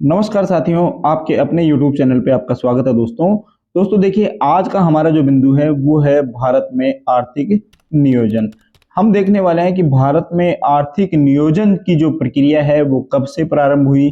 नमस्कार साथियों, आपके अपने YouTube चैनल पे आपका स्वागत है दोस्तों देखिए, आज का हमारा जो बिंदु है वो है भारत में आर्थिक नियोजन। हम देखने वाले हैं कि भारत में आर्थिक नियोजन की जो प्रक्रिया है वो कब से प्रारंभ हुई,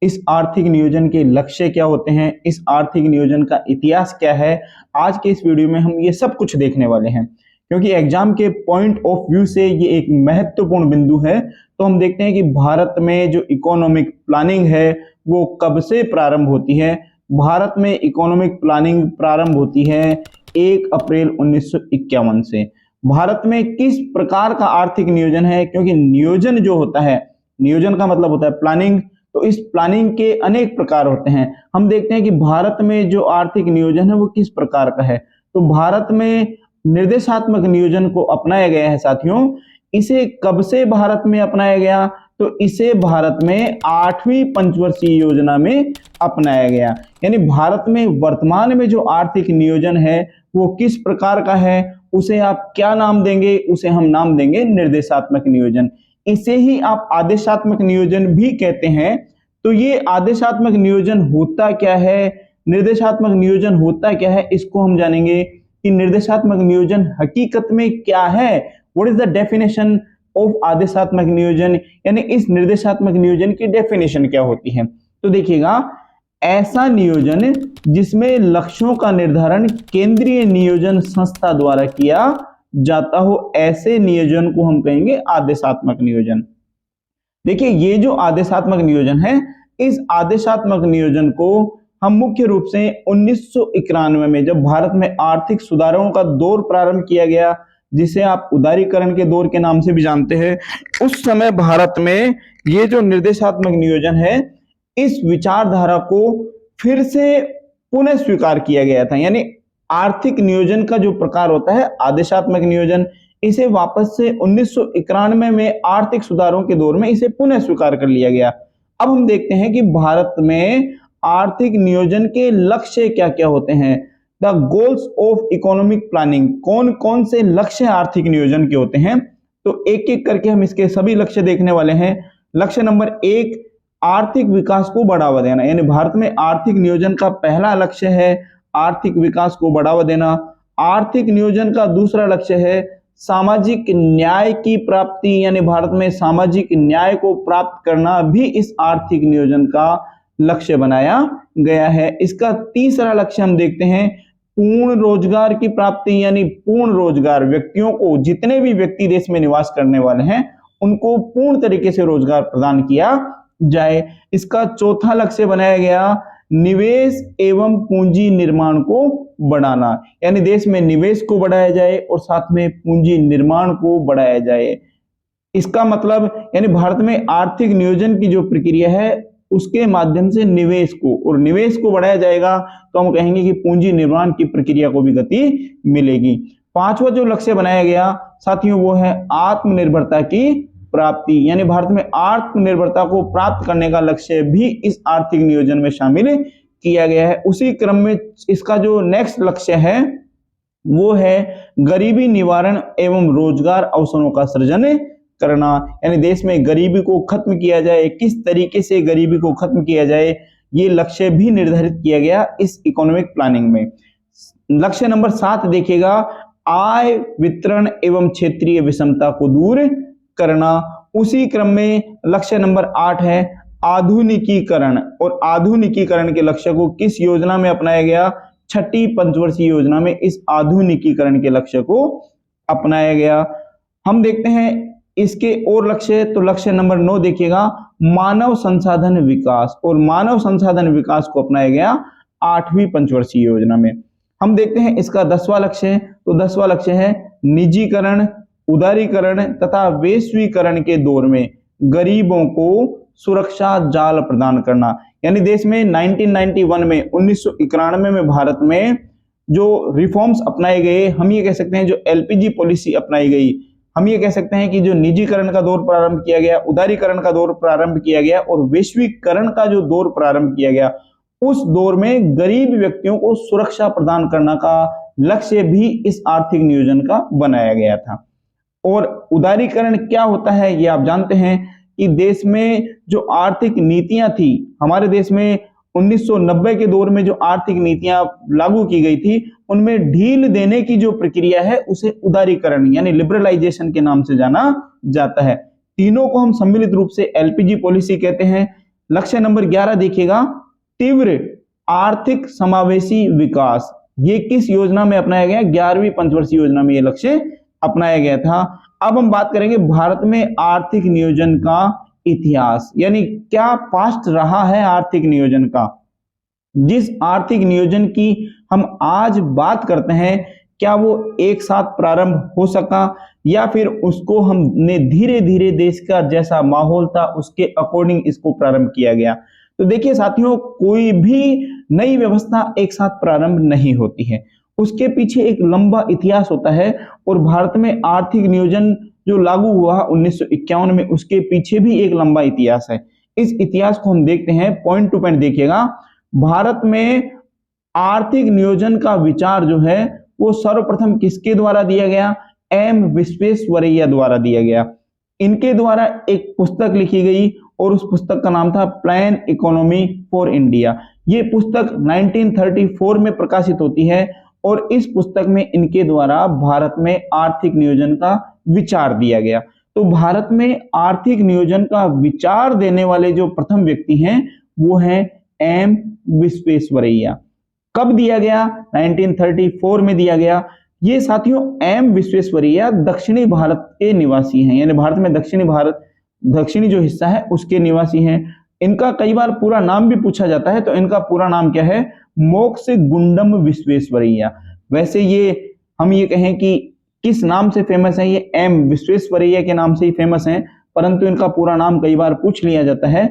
इस आर्थिक नियोजन के लक्ष्य क्या होते हैं, इस आर्थिक नियोजन का इतिहास क्या है। आज के इस वीडियो में हम ये सब कुछ देखने वाले हैं, क्योंकि एग्जाम के पॉइंट ऑफ व्यू से ये एक महत्वपूर्ण बिंदु है। तो हम देखते हैं कि भारत में जो इकोनॉमिक प्लानिंग है वो कब से प्रारंभ होती है। भारत में इकोनॉमिक प्लानिंग प्रारंभ होती है 1 अप्रैल 1951 से। भारत में किस प्रकार का आर्थिक नियोजन है, क्योंकि नियोजन जो होता है, नियोजन का मतलब होता है प्लानिंग, तो इस प्लानिंग के अनेक प्रकार होते हैं। हम देखते हैं कि भारत में जो आर्थिक नियोजन है वो किस प्रकार का है। तो भारत में निर्देशात्मक नियोजन को अपनाया गया है साथियों। इसे कब से भारत में अपनाया गया, तो इसे भारत में 8वीं पंचवर्षीय योजना में अपनाया गया। यानी भारत में वर्तमान में जो आर्थिक नियोजन है वो किस प्रकार का है, उसे आप क्या नाम देंगे, उसे हम नाम देंगे निर्देशात्मक नियोजन। इसे ही आप आदेशात्मक नियोजन भी कहते हैं। तो ये आदेशात्मक नियोजन होता क्या है, निर्देशात्मक नियोजन होता क्या है, इसको हम जानेंगे कि निर्देशात्मक नियोजन हकीकत में क्या है। What is the definition of आदेशात्मक नियोजन, यानी इस निर्देशात्मक नियोजन की डेफिनेशन क्या होती है। तो देखिएगा, ऐसा नियोजन जिसमें लक्ष्यों का निर्धारण केंद्रीय नियोजन संस्था द्वारा किया जाता हो, ऐसे नियोजन को हम कहेंगे आदेशात्मक नियोजन। देखिए, ये जो आदेशात्मक नियोजन है, इस आदेशात्मक नियोजन को हम मुख्य रूप से 1991 में, जब भारत में आर्थिक सुधारों का दौर प्रारंभ किया गया, जिसे आप उदारीकरण के दौर के नाम से भी जानते हैं, उस समय भारत में ये जो निर्देशात्मक नियोजन है, इस विचारधारा को फिर से पुनः स्वीकार किया गया था। यानी आर्थिक नियोजन का जो प्रकार होता है आदेशात्मक नियोजन, इसे वापस से 1991 में आर्थिक सुधारों के दौर में इसे पुनः स्वीकार कर लिया गया। अब हम देखते हैं कि भारत में आर्थिक नियोजन के लक्ष्य क्या क्या होते हैं। The goals of economic planning, कौन कौन से लक्ष्य आर्थिक नियोजन के होते हैं, तो एक एक करके हम इसके सभी लक्ष्य देखने वाले हैं। लक्ष्य नंबर 1, आर्थिक विकास को बढ़ावा देना। यानी भारत में आर्थिक नियोजन का पहला लक्ष्य है आर्थिक विकास को बढ़ावा देना। आर्थिक नियोजन का दूसरा लक्ष्य है सामाजिक न्याय की प्राप्ति, यानी भारत में सामाजिक न्याय को प्राप्त करना भी इस आर्थिक नियोजन का लक्ष्य बनाया गया है। इसका तीसरा लक्ष्य हम देखते हैं पूर्ण रोजगार की प्राप्ति, यानी पूर्ण रोजगार, व्यक्तियों को, जितने भी व्यक्ति देश में निवास करने वाले हैं उनको पूर्ण तरीके से रोजगार प्रदान किया जाए। इसका चौथा लक्ष्य बनाया गया निवेश एवं पूंजी निर्माण को बढ़ाना, यानी देश में निवेश को बढ़ाया जाए और साथ में पूंजी निर्माण को बढ़ाया जाए। इसका मतलब यानी भारत में आर्थिक नियोजन की जो प्रक्रिया है उसके माध्यम से निवेश को बढ़ाया जाएगा, तो हम कहेंगे कि पूंजी निर्माण की प्रक्रिया को भी गति मिलेगी। पांचवा जो लक्ष्य बनाया गया साथियों वो है आत्मनिर्भरता की प्राप्ति, यानी भारत में आत्मनिर्भरता को प्राप्त करने का लक्ष्य भी इस आर्थिक नियोजन में शामिल किया गया है। उसी क्रम में इसका जो नेक्स्ट लक्ष्य है वो है गरीबी निवारण एवं रोजगार अवसरों का सृजन करना, यानी देश में गरीबी को खत्म किया जाए, किस तरीके से गरीबी को खत्म किया जाए, ये लक्ष्य भी निर्धारित किया गया इस इकोनॉमिक प्लानिंग में। लक्ष्य नंबर 7 देखिएगा, आय वितरण एवं क्षेत्रीय विषमता को दूर करना। उसी क्रम में लक्ष्य नंबर 8 है आधुनिकीकरण, और आधुनिकीकरण के लक्ष्य को किस योजना में अपनाया गया, छठी पंचवर्षीय योजना में इस आधुनिकीकरण के लक्ष्य को अपनाया गया। हम देखते हैं इसके और लक्ष्य, तो लक्ष्य नंबर 9 देखिएगा मानव संसाधन विकास, और मानव संसाधन विकास को अपनाया गया 8वीं पंचवर्षीय योजना में। हम देखते हैं इसका 10वां लक्ष्य, तो 10वां लक्ष्य है निजीकरण, उदारीकरण तथा वैश्वीकरण के दौर में गरीबों को सुरक्षा जाल प्रदान करना। यानी देश में 1991 में 1991 में भारत में जो रिफॉर्म्स अपनाए गए, हम ये कह सकते हैं जो एलपीजी पॉलिसी अपनाई गई, हम ये कह सकते हैं कि जो निजीकरण का दौर प्रारंभ किया गया, उदारीकरण का दौर प्रारंभ किया गया और वैश्वीकरण का जो दौर प्रारंभ किया गया, उस दौर में गरीब व्यक्तियों को सुरक्षा प्रदान करने का लक्ष्य भी इस आर्थिक नियोजन का बनाया गया था। और उदारीकरण क्या होता है ये आप जानते हैं कि देश में जो आर्थिक नीतियां थी, हमारे देश में 1990 के दौर में जो आर्थिक नीतियां लागू की गई थी, उनमें ढील देने की जो प्रक्रिया है उसे उदारीकरण यानी लिबरलाइजेशन के नाम से जाना जाता है। तीनों को हम सम्मिलित रूप से एलपीजी पॉलिसी कहते हैं। लक्ष्य नंबर 11 देखिएगा, तीव्र आर्थिक समावेशी विकास। ये किस योजना में अपनाया गया? 11वीं पंचवर्षीय योजना में ये लक्ष्य अपनाया गया था। अब हम बात करेंगे भारत में आर्थिक नियोजन का इतिहास, यानी क्या पास्ट रहा है आर्थिक नियोजन का। जिस आर्थिक नियोजन की हम आज बात करते हैं, क्या वो एक साथ प्रारंभ हो सका या फिर उसको हमने धीरे धीरे देश का जैसा माहौल था उसके अकॉर्डिंग इसको प्रारंभ किया गया। तो देखिए साथियों, कोई भी नई व्यवस्था एक साथ प्रारंभ नहीं होती है, उसके पीछे एक लंबा इतिहास होता है। और भारत में आर्थिक नियोजन जो लागू हुआ 1951 में, उसके पीछे भी एक लंबा इतिहास है। इस इतिहास को हम देखते हैं, पॉइंट टू पॉइंट देखिएगा। भारत में आर्थिक नियोजन का विचार जो है वो सर्वप्रथम किसके द्वारा दिया गया? एम विश्वेश्वरैया द्वारा दिया गया। इनके द्वारा एक पुस्तक लिखी गई और उस पुस्तक का नाम था प्लान इकोनॉमी फॉर इंडिया। ये पुस्तक 1934 में प्रकाशित होती है और इस पुस्तक में इनके द्वारा भारत में आर्थिक नियोजन का विचार दिया गया। तो भारत में आर्थिक नियोजन का विचार देने वाले जो प्रथम व्यक्ति हैं वो हैं एम विश्वेश्वरैया। कब दिया गया? 1934 में दिया गया। ये साथियों एम विश्वेश्वरैया दक्षिणी भारत के निवासी हैं, यानी भारत में दक्षिणी जो हिस्सा है उसके निवासी हैं। इनका कई बार पूरा नाम भी पूछा जाता है, तो इनका पूरा नाम क्या है? मोक्ष गुंडम विश्वेश्वरैया। वैसे हम ये कहें कि किस नाम से फेमस है, ये एम विश्वेश्वरैया के नाम से ही फेमस हैं, परंतु इनका पूरा नाम कई बार पूछ लिया जाता है।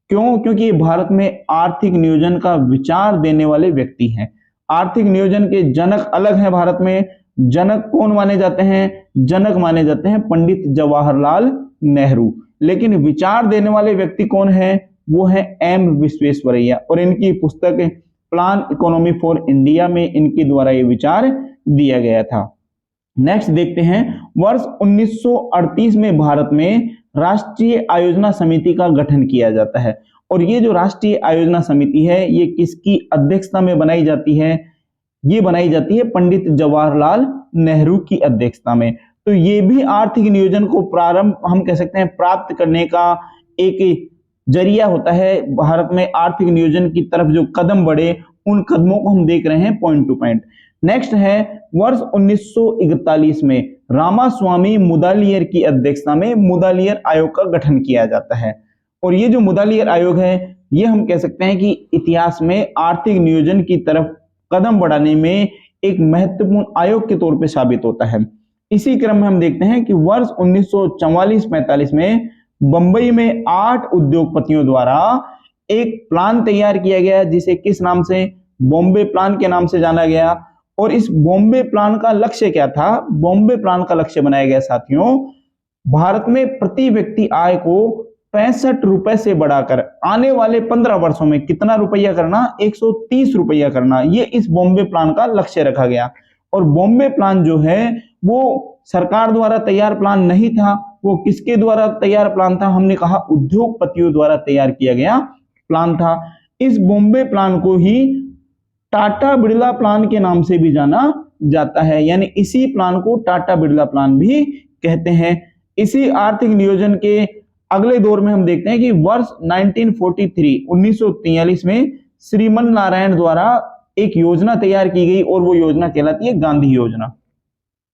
क्यों? क्योंकि भारत में आर्थिक नियोजन का विचार देने वाले व्यक्ति हैं। आर्थिक नियोजन के जनक अलग हैं भारत में। जनक कौन माने जाते हैं? जनक माने जाते हैं पंडित जवाहरलाल नेहरू। लेकिन विचार देने वाले व्यक्ति कौन है? वो है एम विश्वेश्वरैया। और इनकी पुस्तक प्लान इकोनॉमी फॉर इंडिया में इनके द्वारा ये विचार दिया गया था। नेक्स्ट देखते हैं, वर्ष 1938 में भारत में राष्ट्रीय आयोजना समिति का गठन किया जाता है। और ये जो राष्ट्रीय आयोजना समिति है ये किसकी अध्यक्षता में बनाई जाती है? ये बनाई जाती है पंडित जवाहरलाल नेहरू की अध्यक्षता में। तो ये भी आर्थिक नियोजन को प्रारंभ हम कह सकते हैं प्राप्त करने का एक जरिया होता है। भारत में आर्थिक नियोजन की तरफ जो कदम बढ़े उन कदमों को हम देख रहे हैं पॉइंट टू पॉइंट। नेक्स्ट है, वर्ष 1941 में रामास्वामी मुदालियर की अध्यक्षता में मुदालियर आयोग का गठन किया जाता है। और ये जो मुदालियर आयोग है ये हम कह सकते हैं कि इतिहास में आर्थिक नियोजन की तरफ कदम बढ़ाने में एक महत्वपूर्ण आयोग के तौर पे साबित होता है। इसी क्रम में हम देखते हैं कि वर्ष 1944-45 में बंबई में 8 उद्योगपतियों द्वारा एक प्लान तैयार किया गया जिसे किस नाम से? बॉम्बे प्लान के नाम से जाना गया। और इस बॉम्बे प्लान का लक्ष्य क्या था? बॉम्बे प्लान का लक्ष्य बनाया गया साथियों, भारत में प्रति व्यक्ति आय को 65 रुपए से बढ़ाकर आने वाले 15 वर्षों में कितना रुपया करना? 130 रुपया करना। ये इस बॉम्बे प्लान का लक्ष्य रखा गया। और बॉम्बे प्लान जो है वो सरकार द्वारा तैयार प्लान नहीं था, वो किसके द्वारा तैयार प्लान था? हमने कहा उद्योगपतियों द्वारा तैयार किया गया प्लान था। इस बॉम्बे प्लान को ही टाटा बिरला प्लान के नाम से भी जाना जाता है, यानी इसी प्लान को टाटा बिरला प्लान भी कहते हैं। इसी आर्थिक नियोजन के अगले दौर में हम देखते हैं कि वर्ष 1943 में श्रीमन नारायण द्वारा एक योजना तैयार की गई और वो योजना कहलाती है गांधी योजना।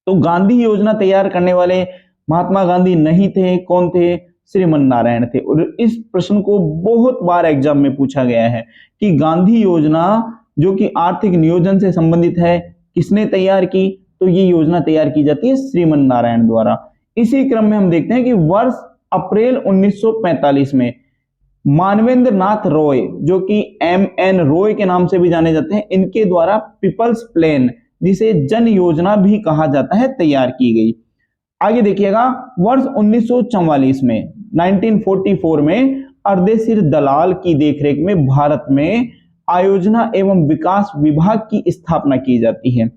तो गांधी योजना तैयार करने वाले महात्मा गांधी नहीं थे, कौन थे? श्रीमन नारायण थे। और इस प्रश्न को बहुत बार एग्जाम में पूछा गया है कि गांधी योजना जो कि आर्थिक नियोजन से संबंधित है किसने तैयार की? तो ये योजना तैयार की जाती है श्रीमन नारायण द्वारा। इसी क्रम में हम देखते हैं कि वर्ष अप्रैल 1945 में मानवेंद्र नाथ रॉय, जो कि MN रॉय के नाम से भी जाने जाते हैं, इनके द्वारा पीपल्स प्लान, जिसे जन योजना भी कहा जाता है, तैयार की गई। आगे देखिएगा, वर्ष 1944 में 1944 में अर्देशीर दलाल की देखरेख में भारत में आयोजना एवं विकास विभाग की स्थापना की जाती है।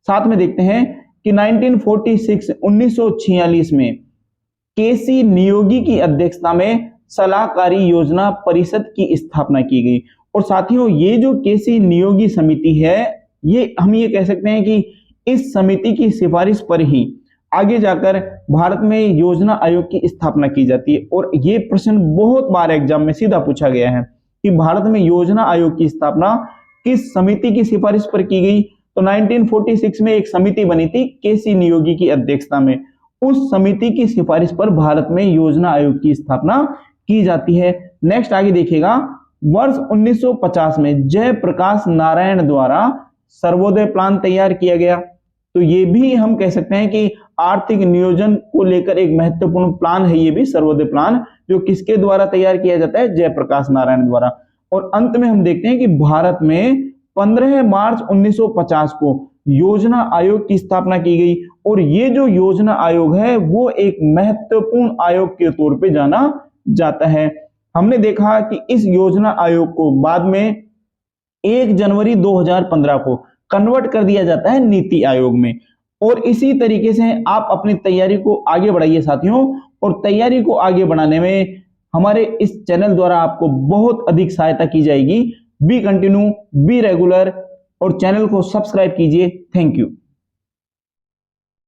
साथ में देखते हैं कि 1946 में केसी नियोगी की अध्यक्षता में सलाहकारी योजना परिषद की स्थापना की गई। और साथियों, ये जो केसी नियोगी समिति है, ये हम ये कह सकते हैं कि इस समिति की सिफारिश पर ही आगे जाकर भारत में योजना आयोग की स्थापना की जाती है। और ये प्रश्न बहुत बार एग्जाम में सीधा पूछा गया है कि भारत में योजना आयोग की स्थापना किस समिति की सिफारिश पर की गई। तो 1946 में एक समिति बनी थी केसी नियोगी की अध्यक्षता में, उस समिति की सिफारिश पर भारत में योजना आयोग की स्थापना की जाती है। नेक्स्ट आगे देखिएगा, वर्ष 1950 में जयप्रकाश नारायण द्वारा सर्वोदय प्लान तैयार किया गया। तो ये भी हम कह सकते हैं कि आर्थिक नियोजन को लेकर एक महत्वपूर्ण प्लान है, ये भी सर्वोदय प्लान, जो किसके द्वारा तैयार किया जाता है, जयप्रकाश नारायण द्वारा। और अंत में हम देखते हैं कि भारत में 15 मार्च 1950 को योजना आयोग की स्थापना की गई। और ये जो योजना आयोग है वो एक महत्वपूर्ण आयोग के तौर पे जाना जाता है। हमने देखा कि इस योजना आयोग को बाद में 1 जनवरी 2015 को कन्वर्ट कर दिया जाता है नीति आयोग में। और इसी तरीके से आप अपनी तैयारी को आगे बढ़ाइए साथियों, और तैयारी को आगे बढ़ाने में हमारे इस चैनल द्वारा आपको बहुत अधिक सहायता की जाएगी। बी कंटिन्यू, बी रेगुलर, और चैनल को सब्सक्राइब कीजिए। Thank you.